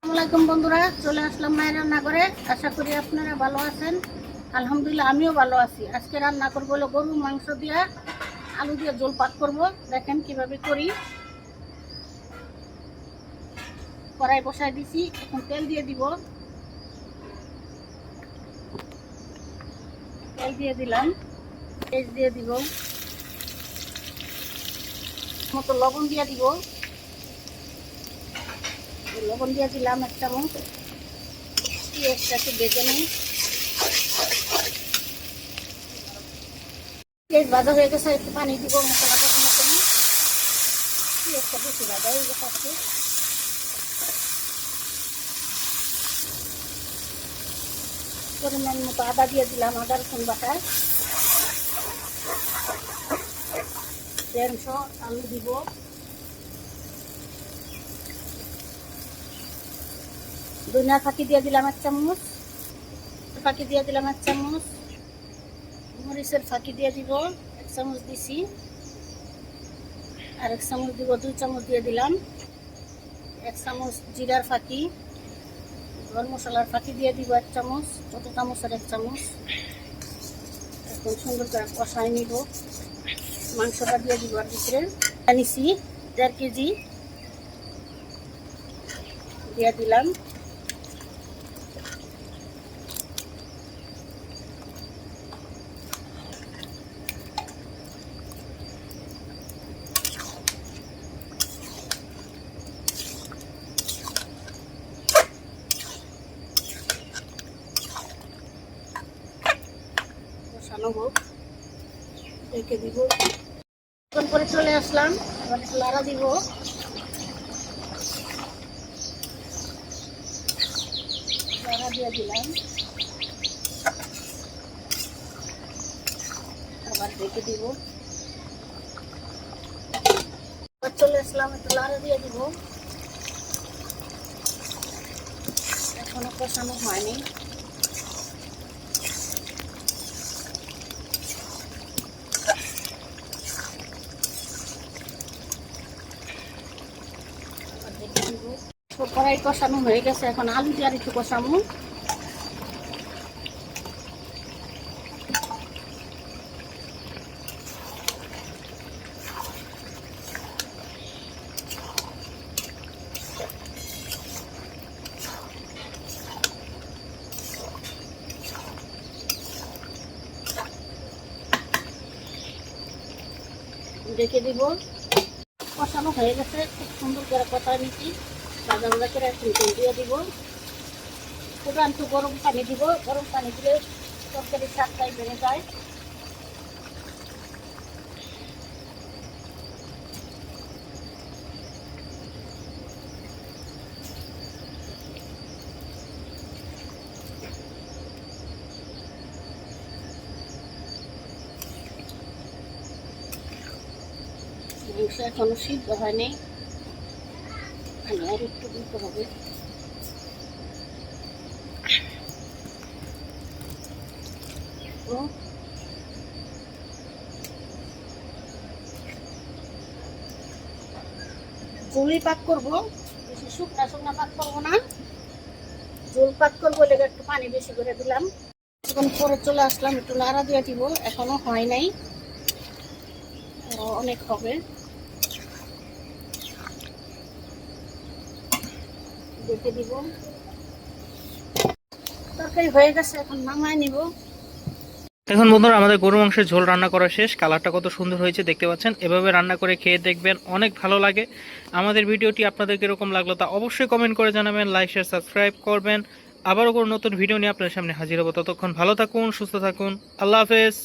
আসসালামাইকুম বন্ধুরা, চলে আসলাম মায়ের রান্না করে। আশা করি আপনারা ভালো আছেন। আলহামদুলিল্লাহ আমিও ভালো আছি। আজকে রান্না করবো হলো গরুর মাংস দিয়ে আলু দিয়ে ঝোল পাক করবো। দেখেন কিভাবে করি। কড়াই বসাই দিছি, এখন তেল দিয়ে দিব। তেল দিয়ে দিলাম, পেঁয়াজ দিয়ে দিব, মতো লবণ দিয়ে দিব। লবণ দিয়ে দিলাম 1 চামচ। পেঁয়াজটাকে ভেজে নিই। পেঁয়াজ ভাজা হয়ে গেছে, একটু পানি দিব মশলাটা কমাতে। পেঁয়াজটা বেশি ভাজা হয়ে গেছে। পরিমাণ মতো আদা দিয়ে দিলাম, আদা রসুন বাটা। 150 আলু দিব। ধনিয়া ফাঁকি দিয়ে দিলাম 1 চামচ। ফাঁকি দিয়ে দিলাম 1 চামচ। মরিচের ফাঁকি দিয়ে দিব 1 চামচ দিছি। আর 1 চামচ দিব, 2 চামচ দিয়ে দিলাম। 1 চামচ জিরার ফাঁকি। গরম মশলার ফাঁকি দিয়ে দিব 1 চামচ, ছোট চামচের 1 চামচ। এখন সুন্দর করে কষাই নিব। মাংসটা দিয়ে দিব আর ভিতরে নিছি 1.5 কেজি দিয়ে দিলাম। কষানো হোক, রেখে দিব। এখন করে চলে আসলাম, এবার একটু লাড়া দিব। লাড়া দিয়ে দিলাম, আবার রেখে দিব। চলে আসলাম, একটু লাড়া দিয়ে দিব। এখনো কষানো হয়নি। কড়াই কষানো হয়ে গেছে, এখন আলু দিয়ে আর একটু কষানো। রেখে দিব। কষানো হয়ে গেছে, খুব সুন্দর করে কষাই নিচ্ছি। ভাজা ভাজা করে একটু তেল দিয়ে দিব। একটু গরম পানি দিব। গরম পানি দিলে তরকারির স্বাদটাই বেড়ে যায়। মাংস এখনো সিদ্ধ হয়নি, আর একটু দিতে হবে। ঝোলই পাক করবো, বেশি শুকনা পাক করবো না। ঝোল পাক করবো, লেগে একটু পানি বেশি করে দিলাম। এখন পরে চলে আসলাম, একটু নাড়া দিয়ে দিব। এখনো হয় নাই, অনেক হবে। দেখে দিব। তরকারি হয়ে গেছে, এখন নামাই নিব। এখন বন্ধুরা আমাদের গরু মাংসের ঝোল রান্না করা শেষ। কালারটা কত সুন্দর হয়েছে দেখতে পাচ্ছেন। এভাবে রান্না করে খেয়ে দেখবেন, অনেক ভালো লাগে। আমাদের ভিডিওটি আপনাদের কিরকম লাগলো তা অবশ্যই কমেন্ট করে জানাবেন। লাইক শেয়ার সাবস্ক্রাইব করবেন। আবারও কোনো নতুন ভিডিও নিয়ে আপনার সামনে হাজির হবো। ততক্ষণ ভালো থাকুন, সুস্থ থাকুন। আল্লাহ হাফেজ।